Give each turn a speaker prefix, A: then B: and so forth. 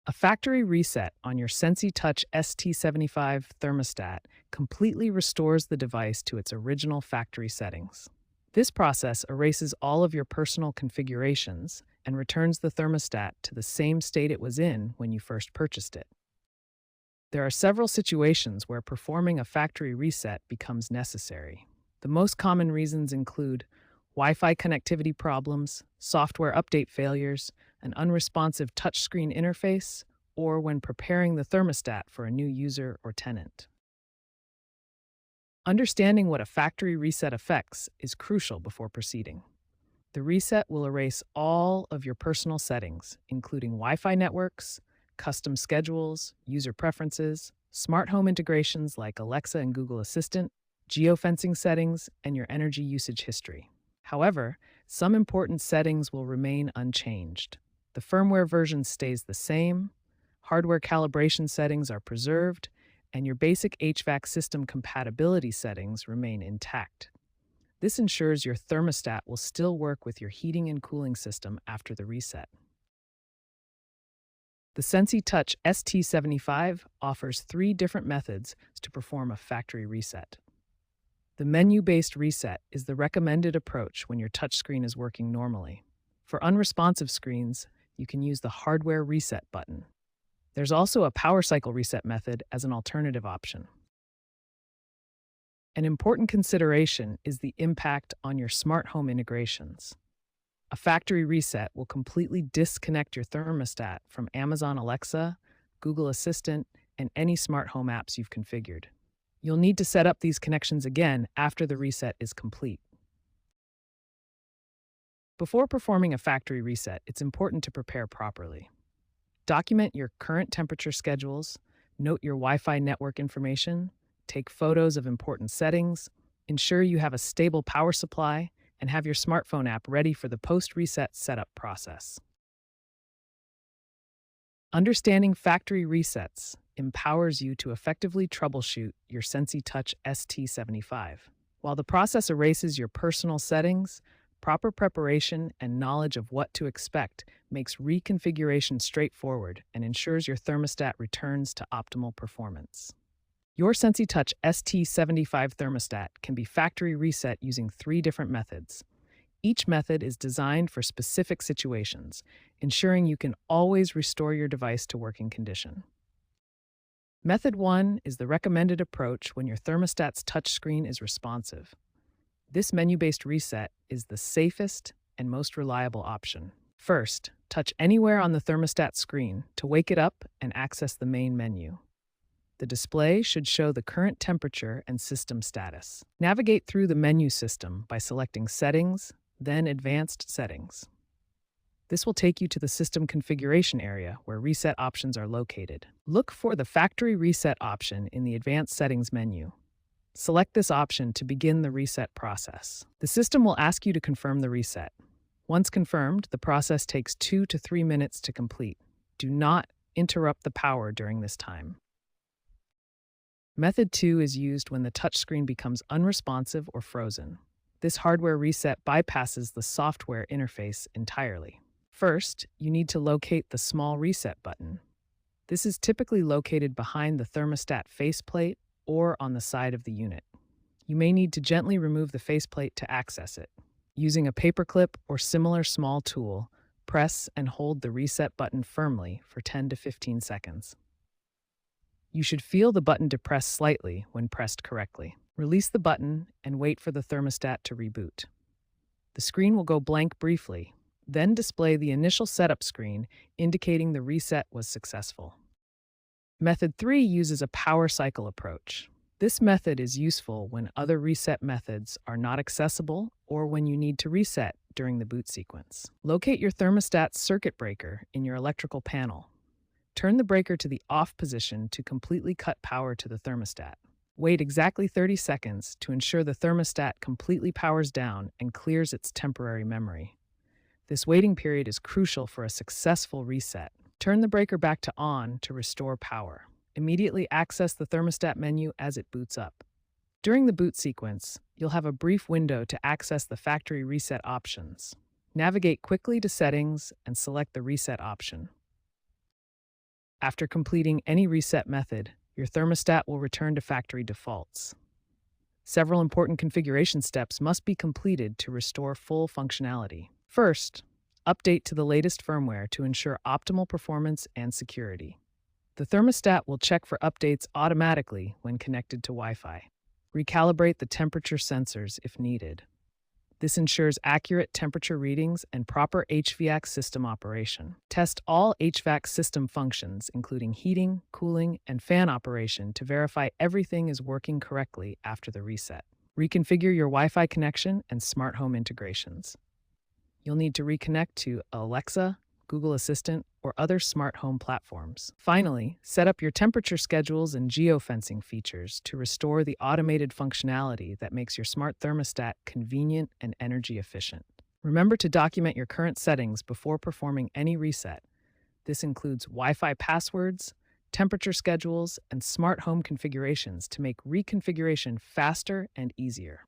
A: A factory reset on your Sensi Touch ST75 thermostat completely restores the device to its original factory settings. This process erases all of your personal configurations and returns the thermostat to the same state it was in when you first purchased it. There are several situations where performing a factory reset becomes necessary. The most common reasons include Wi-Fi connectivity problems, software update failures, an unresponsive touchscreen interface, or when preparing the thermostat for a new user or tenant. Understanding what a factory reset affects is crucial before proceeding. The reset will erase all of your personal settings, including Wi-Fi networks, custom schedules, user preferences, smart home integrations like Alexa and Google Assistant, geofencing settings, and your energy usage history. However, some important settings will remain unchanged. The firmware version stays the same, hardware calibration settings are preserved, and your basic HVAC system compatibility settings remain intact. This ensures your thermostat will still work with your heating and cooling system after the reset. The Sensi Touch ST75 offers 3 different methods to perform a factory reset. The menu-based reset is the recommended approach when your touchscreen is working normally. For unresponsive screens, you can use the hardware reset button. There's also a power cycle reset method as an alternative option. An important consideration is the impact on your smart home integrations. A factory reset will completely disconnect your thermostat from Amazon Alexa, Google Assistant, and any smart home apps you've configured. You'll need to set up these connections again after the reset is complete. Before performing a factory reset, it's important to prepare properly. Document your current temperature schedules, note your Wi-Fi network information, take photos of important settings, ensure you have a stable power supply, and have your smartphone app ready for the post-reset setup process. Understanding factory resets empowers you to effectively troubleshoot your Sensi Touch ST75. While the process erases your personal settings, proper preparation and knowledge of what to expect makes reconfiguration straightforward and ensures your thermostat returns to optimal performance. Your Sensi Touch ST75 thermostat can be factory reset using 3 different methods. Each method is designed for specific situations, ensuring you can always restore your device to working condition. Method 1 is the recommended approach when your thermostat's touchscreen is responsive. This menu-based reset is the safest and most reliable option. First, touch anywhere on the thermostat screen to wake it up and access the main menu. The display should show the current temperature and system status. Navigate through the menu system by selecting Settings, then Advanced Settings. This will take you to the system configuration area where reset options are located. Look for the Factory Reset option in the Advanced Settings menu. Select this option to begin the reset process. The system will ask you to confirm the reset. Once confirmed, the process takes 2 to 3 minutes to complete. Do not interrupt the power during this time. Method 2 is used when the touchscreen becomes unresponsive or frozen. This hardware reset bypasses the software interface entirely. First, you need to locate the small reset button. This is typically located behind the thermostat faceplate or on the side of the unit. You may need to gently remove the faceplate to access it. Using a paperclip or similar small tool, press and hold the reset button firmly for 10 to 15 seconds. You should feel the button depress slightly when pressed correctly. Release the button and wait for the thermostat to reboot. The screen will go blank briefly, then display the initial setup screen indicating the reset was successful. Method 3 uses a power cycle approach. This method is useful when other reset methods are not accessible or when you need to reset during the boot sequence. Locate your thermostat's circuit breaker in your electrical panel. Turn the breaker to the off position to completely cut power to the thermostat. Wait exactly 30 seconds to ensure the thermostat completely powers down and clears its temporary memory. This waiting period is crucial for a successful reset. Turn the breaker back to on to restore power. Immediately access the thermostat menu as it boots up. During the boot sequence, you'll have a brief window to access the factory reset options. Navigate quickly to Settings and select the Reset option. After completing any reset method, your thermostat will return to factory defaults. Several important configuration steps must be completed to restore full functionality. First, update to the latest firmware to ensure optimal performance and security. The thermostat will check for updates automatically when connected to Wi-Fi. Recalibrate the temperature sensors if needed. This ensures accurate temperature readings and proper HVAC system operation. Test all HVAC system functions, including heating, cooling, and fan operation, to verify everything is working correctly after the reset. Reconfigure your Wi-Fi connection and smart home integrations. You'll need to reconnect to Alexa, Google Assistant, or other smart home platforms. Finally, set up your temperature schedules and geofencing features to restore the automated functionality that makes your smart thermostat convenient and energy efficient. Remember to document your current settings before performing any reset. This includes Wi-Fi passwords, temperature schedules, and smart home configurations to make reconfiguration faster and easier.